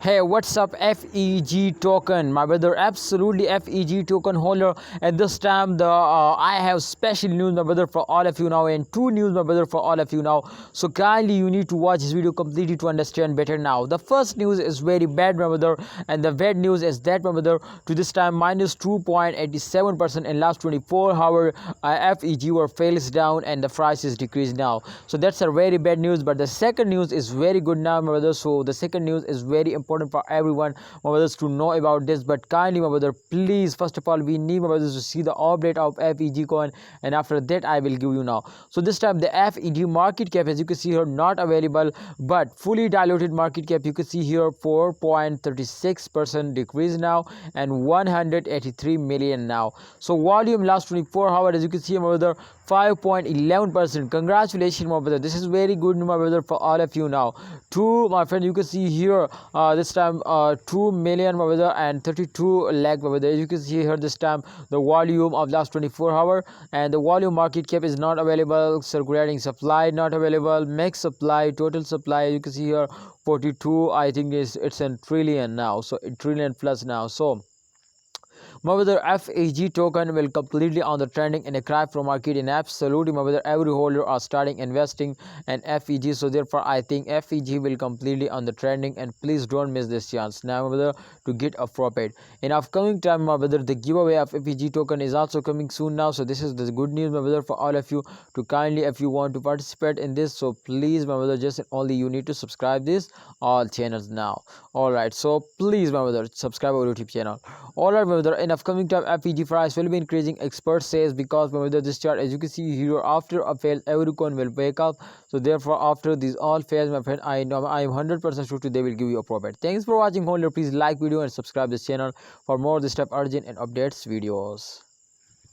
Hey, what's up, FEG token, my brother? Absolutely, FEG token holder. At this time, I have special news, my brother, for all of you now, and two news, my brother, for all of you now. So kindly, you need to watch this video completely to understand better now. The first news is very bad, my brother, and the bad news is that, my brother, to this time minus 2.87% in last 24 hours. FEG were fails down and the price is decreased now. So that's a very bad news. But the second news is very good now, my brother. So the second news is very important for everyone, my brothers, to know about this. But kindly, my brother, please, first of all, we need, my brothers, to see the update of FEG coin, and after that I will give you now. So this time the FEG market cap, as you can see here, not available, but fully diluted market cap, you can see here 4.36% decrease now and 183 million now. So volume last 24 hours, as you can see, my brother, 5.11%. Congratulations, my brother, this is very good, my brother, for all of you now. Two, my friend, you can see here this time 2 million, my brother, and 32 lakh, my brother. As you can see here, this time the volume of last 24 hours, and the volume market cap is not available. Circulating supply not available. Max supply, total supply, you can see here 42, I think it's a trillion now, so a trillion plus now. So my brother, FEG token will completely on the trending in a crypto market. In absolutely, my brother, every holder are starting investing in FEG. So therefore, I think FEG will completely on the trending, and please don't miss this chance now, my brother, to get a profit. In upcoming time, my brother, the giveaway of FEG token is also coming soon now. So this is the good news, my brother, for all of you, to kindly, if you want to participate in this, so please, my brother, just only you need to subscribe this all channels now. All right, so please, my brother, subscribe our YouTube channel. All right, my brother, in upcoming time FEG price will be increasing, expert says, because, my brother, this chart, as you can see here, after a fail every coin will wake up. So therefore, after these all fails, my friend, I know I am 100% sure they will give you a profit. Thanks for watching, holder. Please like video and subscribe this channel for more this type urgent and updates videos.